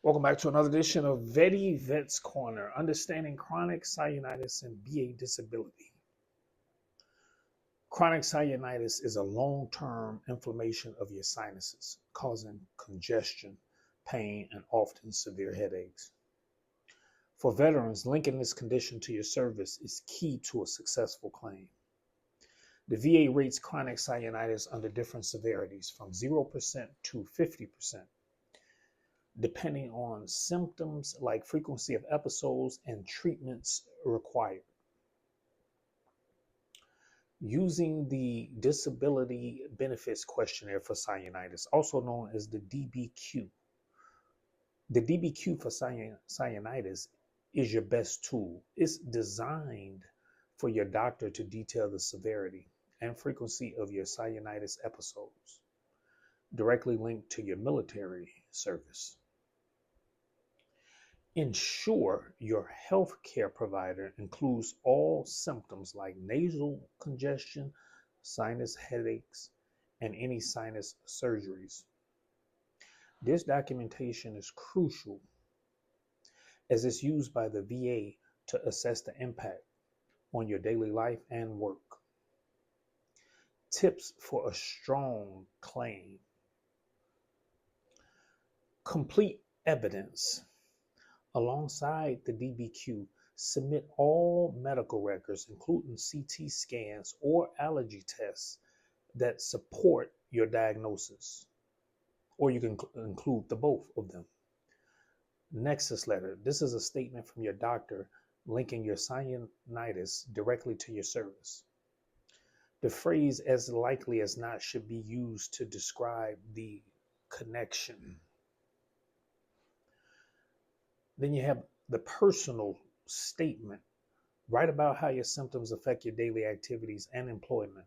Welcome back to another edition of Vet's Corner, understanding chronic sinusitis and VA disability. Chronic sinusitis is a long-term inflammation of your sinuses, causing congestion, pain, and often severe headaches. For veterans, linking this condition to your service is key to a successful claim. The VA rates chronic sinusitis under different severities from 0% to 50%. Depending on symptoms like frequency of episodes and treatments required. Using the Disability Benefits Questionnaire for sinusitis, also known as the DBQ. The DBQ for sinusitis is your best tool. It's designed for your doctor to detail the severity and frequency of your sinusitis episodes, directly linked to your military service. Ensure your healthcare provider includes all symptoms like nasal congestion, sinus headaches, and any sinus surgeries. This documentation is crucial as it's used by the VA to assess the impact on your daily life and work. Tips for a strong claim. Complete evidence. Alongside the DBQ, submit all medical records, including CT scans or allergy tests that support your diagnosis, or you can include the both of them. Nexus Letter. This is a statement from your doctor linking your sinusitis directly to your service. The phrase "as likely as not" should be used to describe the connection. Then you have the personal statement. Write about how your symptoms affect your daily activities and employment.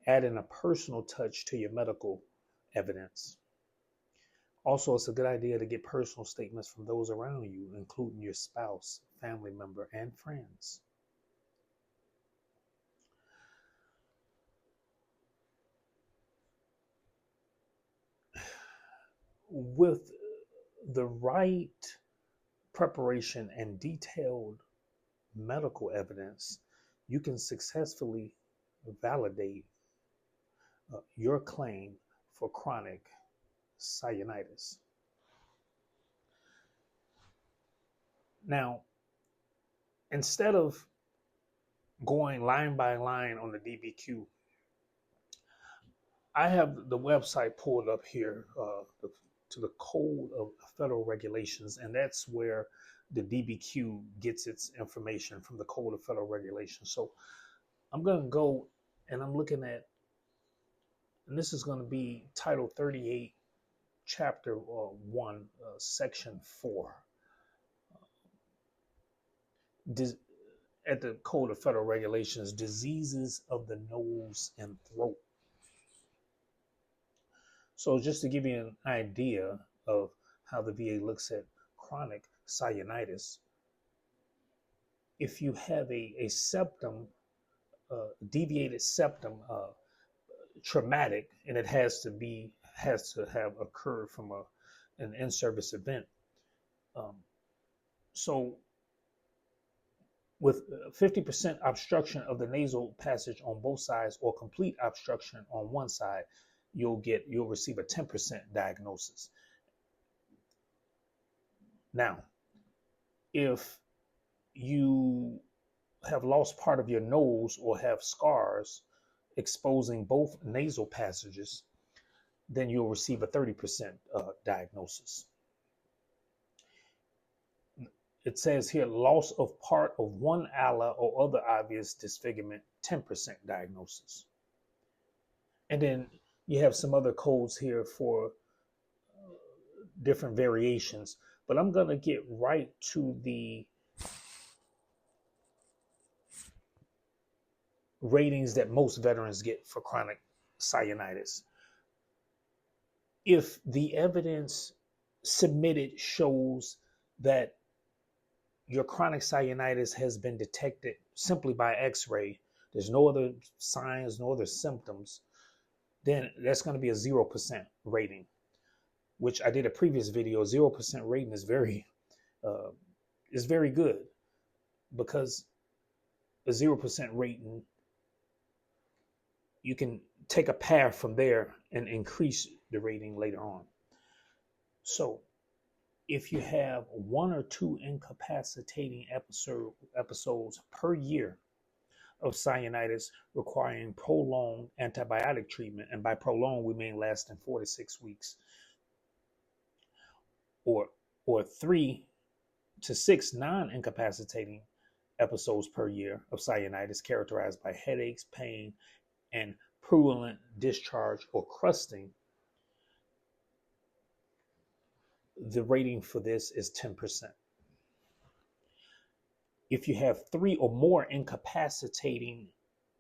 Add in a personal touch to your medical evidence. Also, it's a good idea to get personal statements from those around you, including your spouse, family member, and friends. With the right preparation and detailed medical evidence, you can successfully validate your claim for chronic sinusitis. Now, instead of going line by line on the DBQ, I have the website pulled up here to the Code of Federal Regulations, and that's where the DBQ gets its information, from the Code of Federal Regulations. So I'm going to go and I'm looking at, and this is going to be Title 38, Chapter 1, Section 4. At the Code of Federal Regulations, diseases of the nose and throat. So just to give you an idea of how the VA looks at chronic sinusitis, if you have a septum, deviated septum, traumatic, and it has to have occurred from an in-service event. So with 50% obstruction of the nasal passage on both sides, or complete obstruction on one side, you'll receive a 10% diagnosis. Now, if you have lost part of your nose or have scars exposing both nasal passages, then you'll receive a 30% diagnosis. It says here, loss of part of one ala or other obvious disfigurement, 10% diagnosis. And then you have some other codes here for different variations, but I'm going to get right to the ratings that most veterans get for chronic sinusitis. If the evidence submitted shows that your chronic sinusitis has been detected simply by X-ray, there's no other signs, no other symptoms, then that's going to be a 0% rating. which I did a previous video, 0% rating is very good, because a 0% rating, you can take a path from there and increase the rating later on. So if you have 1 or 2 incapacitating episodes per year of sinusitis requiring prolonged antibiotic treatment, and by prolonged we mean less than 4 to 6 weeks, or 3 to 6 non-incapacitating episodes per year of sinusitis characterized by headaches, pain, and purulent discharge or crusting, the rating for this is 10%. If you have 3 or more incapacitating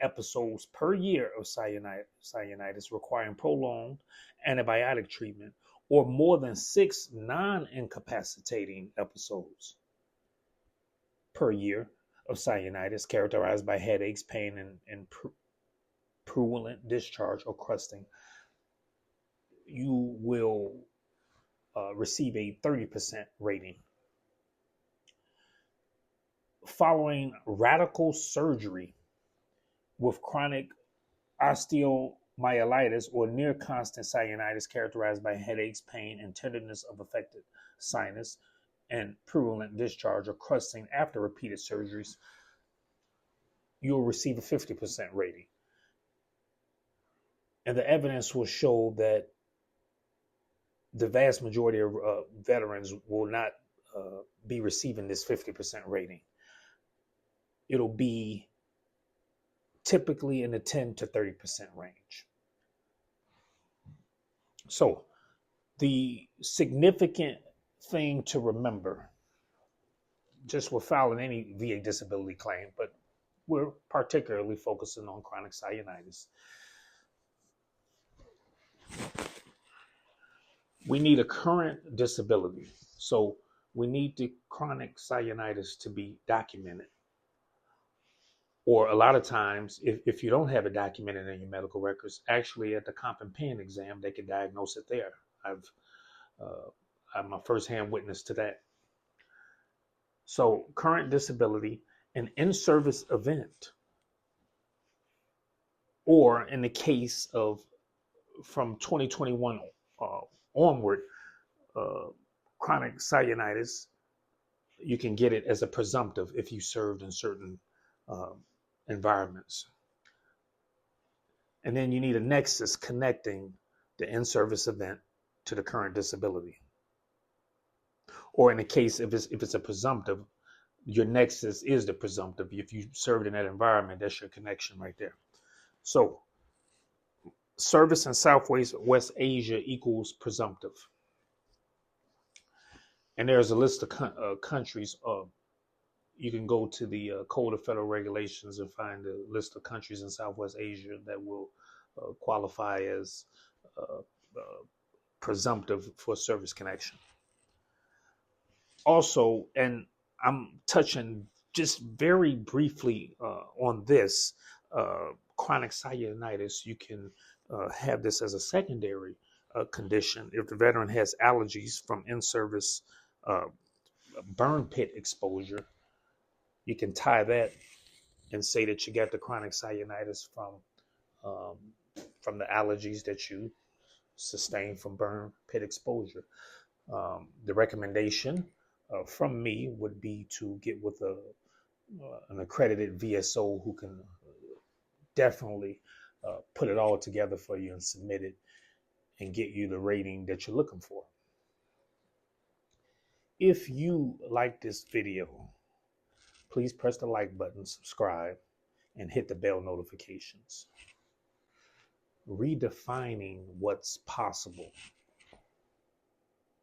episodes per year of sinusitis requiring prolonged antibiotic treatment, or more than 6 non-incapacitating episodes per year of sinusitis characterized by headaches, pain, and purulent discharge or crusting, you will receive a 30% rating. Following radical surgery with chronic osteomyelitis or near constant sinusitis characterized by headaches, pain, and tenderness of affected sinus, and purulent discharge or crusting after repeated surgeries, you'll receive a 50% rating. And the evidence will show that the vast majority of veterans will not be receiving this 50% rating. It'll be typically in the 10 to 30% range. So the significant thing to remember, just with filing any VA disability claim, but we're particularly focusing on chronic sinusitis, we need a current disability. So we need the chronic sinusitis to be documented. Or a lot of times, if you don't have it documented in your medical records, actually at the comp and pen exam, they can diagnose it there. I'm a firsthand witness to that. So current disability, an in-service event, or in the case of from 2021 onward, chronic sinusitis, you can get it as a presumptive if you served in certain environments. And then you need a nexus connecting the in-service event to the current disability. Or in the case, if it's a presumptive, your nexus is the presumptive. If you served in that environment, that's your connection right there. So service in Southwest Asia equals presumptive. And there's a list of countries. You can go to the Code of Federal Regulations and find a list of countries in Southwest Asia that will qualify as presumptive for service connection. Also, and I'm touching just very briefly on this, chronic sinusitis, you can have this as a secondary condition if the veteran has allergies from in-service burn pit exposure. You can tie that and say that you got the chronic sinusitis from the allergies that you sustained from burn pit exposure. The recommendation from me would be to get with an accredited VSO who can definitely put it all together for you and submit it and get you the rating that you're looking for. If you like this video, please press the like button, subscribe, and hit the bell notifications. Redefining what's possible.